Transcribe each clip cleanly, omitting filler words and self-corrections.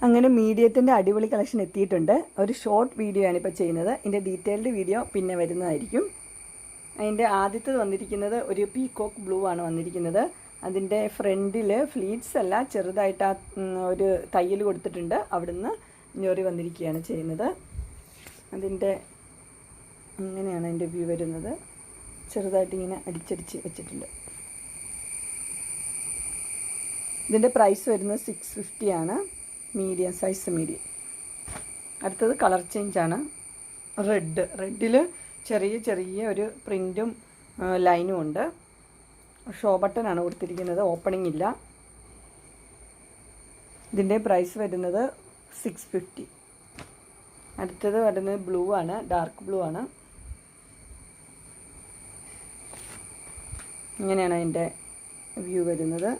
അങ്ങനെ മീഡിയത്തിൻ്റെ അടിപൊളി കളക്ഷൻ എത്തിയിട്ടുണ്ട്. ഒരു ഷോർട്ട് വീഡിയോ ആണ് ഇപ്പോൾ ചെയ്യുന്നത്. ഇതിൻ്റെ ഡീറ്റെയിൽഡ് വീഡിയോ പിന്നെ വരുന്നതായിരിക്കും. അതിൻ്റെ ആദ്യത്തേത് വന്നിരിക്കുന്നത് ഒരു പീകോക്ക് ബ്ലൂ ആണ് വന്നിരിക്കുന്നത്. അതിൻ്റെ ഫ്രണ്ടിൽ ഫ്ലീറ്റ്സ് അല്ല, ചെറുതായിട്ട് ആ ഒരു തയ്യൽ കൊടുത്തിട്ടുണ്ട്. അവിടുന്ന് ഞൊറി വന്നിരിക്കുകയാണ് ചെയ്യുന്നത്. അതിൻ്റെ ഇങ്ങനെയാണ് അതിൻ്റെ വ്യൂ വരുന്നത്. ചെറുതായിട്ട് ഇങ്ങനെ അടിച്ചടിച്ച് വെച്ചിട്ടുണ്ട്. ഇതിൻ്റെ പ്രൈസ് വരുന്നത് 650 ആണ്. Medium size medium. അടുത്തത് കളർ ചേഞ്ചാണ്. റെഡിൽ ചെറിയ ഒരു പ്രിൻറ്റും ലൈനും ഉണ്ട്. ഷോ ബട്ടനാണ് കൊടുത്തിരിക്കുന്നത്, ഓപ്പണിംഗ് ഇല്ല. ഇതിൻ്റെ പ്രൈസ് വരുന്നത് 650. അടുത്തത് വരുന്നത് ബ്ലൂ ആണ്, ഡാർക്ക് ബ്ലൂ ആണ്. ഇങ്ങനെയാണ് അതിൻ്റെ വ്യൂ വരുന്നത്.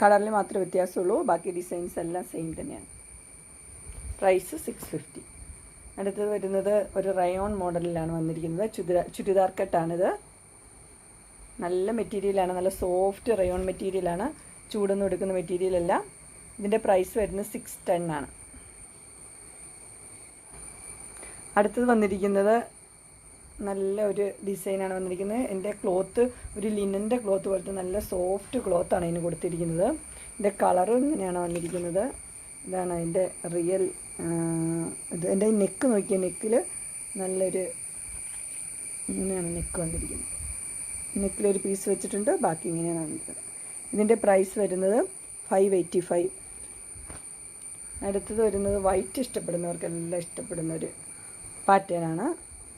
കളറിൽ മാത്രമേ വ്യത്യാസമുള്ളൂ, ബാക്കി ഡിസൈൻസ് എല്ലാം സെയിം തന്നെയാണ്. പ്രൈസ് 650. അടുത്തത് വരുന്നത് ഒരു റയോൺ മോഡലിലാണ് വന്നിരിക്കുന്നത്. ചുരിദാർ കട്ടാണിത്. നല്ല മെറ്റീരിയലാണ്, നല്ല സോഫ്റ്റ് റയോൺ മെറ്റീരിയലാണ്. ചൂടൊന്നും എടുക്കുന്ന മെറ്റീരിയലല്ല. ഇതിൻ്റെ പ്രൈസ് വരുന്നത് 610 ആണ്. അടുത്തത് വന്നിരിക്കുന്നത് നല്ല ഒരു ഡിസൈനാണ് വന്നിരിക്കുന്നത്. എൻ്റെ ക്ലോത്ത് ഒരു ലിനൻ്റെ ക്ലോത്ത് പോലത്തെ നല്ല സോഫ്റ്റ് ക്ലോത്താണ് ഇതിന് കൊടുത്തിരിക്കുന്നത്. ഇതിൻ്റെ കളറും ഇങ്ങനെയാണ് വന്നിരിക്കുന്നത്. ഇതാണ് അതിൻ്റെ റിയൽ ഇത്. എൻ്റെ നെക്ക് നോക്കിയ നെക്കിൽ നല്ലൊരു ഇങ്ങനെയാണ് നെക്ക് വന്നിരിക്കുന്നത്. നെക്കിലൊരു പീസ് വെച്ചിട്ടുണ്ട്, ബാക്കി ഇങ്ങനെയാണ് വന്നിരിക്കുന്നത്. ഇതിൻ്റെ പ്രൈസ് വരുന്നത് 585. അടുത്തത് വരുന്നത് വൈറ്റ് ഇഷ്ടപ്പെടുന്നവർക്കെല്ലാം ഇഷ്ടപ്പെടുന്നൊരു പാറ്റേണാണ്.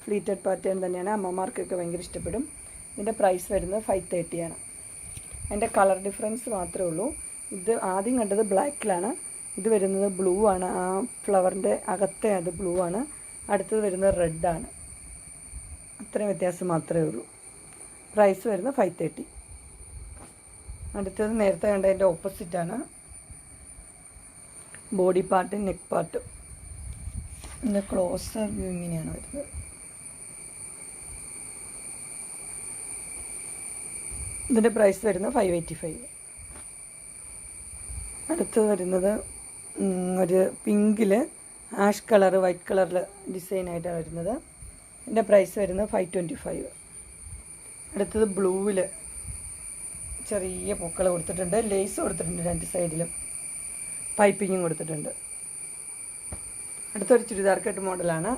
ഫ്ലീറ്റഡ് പാറ്റേൺ തന്നെയാണ്. അമ്മമാർക്കൊക്കെ ഭയങ്കര ഇഷ്ടപ്പെടും. ഇതിൻ്റെ പ്രൈസ് വരുന്നത് 530 ആണ്. അതിൻ്റെ കളർ ഡിഫറൻസ് മാത്രമേ ഉള്ളൂ. ഇത് ആദ്യം കണ്ടത് ബ്ലാക്കിലാണ്. ഇത് വരുന്നത് ബ്ലൂ ആണ്. ആ ഫ്ലവറിൻ്റെ അകത്തെ അത് ബ്ലൂ ആണ്. അടുത്തത് വരുന്നത് റെഡാണ്. അത്രയും വ്യത്യാസം മാത്രമേ ഉള്ളൂ. പ്രൈസ് വരുന്നത് 530. അടുത്തത് നേരത്തെ കണ്ടതിൻ്റെ ഓപ്പോസിറ്റാണ്. ബോഡി പാർട്ടും നെക്ക് പാർട്ടും. ഇതിൻ്റെ ക്ലോസർ വ്യൂ ഇങ്ങനെയാണ് വരുന്നത്. ഇതിൻ്റെ പ്രൈസ് വരുന്നത് 585. അടുത്തത് വരുന്നത് ഒരു പിങ്കിൽ ആഷ് കളർ വൈറ്റ് കളറിൽ ഡിസൈനായിട്ടാണ് വരുന്നത്. ഇതിൻ്റെ പ്രൈസ് വരുന്നത് 525. അടുത്തത് ബ്ലൂവിൽ ചെറിയ പൂക്കൾ കൊടുത്തിട്ടുണ്ട്. ലേസ് കൊടുത്തിട്ടുണ്ട്, രണ്ട് സൈഡിലും പൈപ്പിങ്ങും കൊടുത്തിട്ടുണ്ട്. അടുത്തൊരു ചുരിദാർ കട്ട് മോഡലാണ്.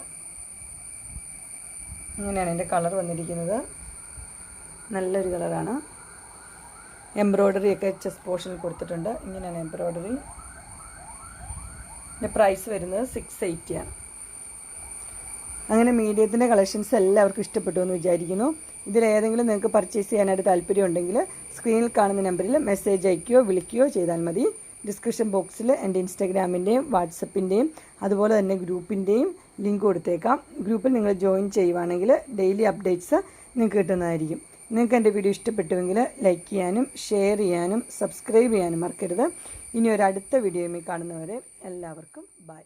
ഇങ്ങനെയാണ് എൻ്റെ കളർ വന്നിരിക്കുന്നത്. നല്ലൊരു കളറാണ്. എംബ്രോയ്ഡറി ഒക്കെ ചെസ്റ്റ് പോർഷനിൽ കൊടുത്തിട്ടുണ്ട്. ഇങ്ങനെയാണ് എംബ്രോയ്ഡറി. ഇതിൻ്റെ പ്രൈസ് വരുന്നത് 680 ആണ്. അങ്ങനെ മീഡിയത്തിൻ്റെ കളക്ഷൻസ് എല്ലാവർക്കും ഇഷ്ടപ്പെട്ടു എന്ന് വിചാരിക്കുന്നു. ഇതിലേതെങ്കിലും നിങ്ങൾക്ക് പർച്ചേസ് ചെയ്യാനായിട്ട് താല്പര്യമുണ്ടെങ്കിൽ സ്ക്രീനിൽ കാണുന്ന നമ്പറിൽ മെസ്സേജ് അയക്കുകയോ വിളിക്കുകയോ ചെയ്താൽ മതി. ഡിസ്ക്രിപ്ഷൻ ബോക്സിൽ എൻ്റെ ഇൻസ്റ്റാഗ്രാമിൻ്റെയും വാട്സപ്പിൻ്റെയും അതുപോലെ തന്നെ ഗ്രൂപ്പിൻ്റെയും ലിങ്ക് കൊടുത്തേക്കാം. ഗ്രൂപ്പിൽ നിങ്ങൾ ജോയിൻ ചെയ്യുവാണെങ്കിൽ ഡെയിലി അപ്ഡേറ്റ്സ് നിങ്ങൾക്ക് കിട്ടുന്നതായിരിക്കും. നിങ്ങൾക്ക് എൻ്റെ വീഡിയോ ഇഷ്ടപ്പെട്ടുവെങ്കിൽ ലൈക്ക് ചെയ്യാനും ഷെയർ ചെയ്യാനും സബ്സ്ക്രൈബ് ചെയ്യാനും മറക്കരുത്. ഇനി ഒരു അടുത്ത വീഡിയോയുമായി കാണുന്നവരെ എല്ലാവർക്കും ബൈ.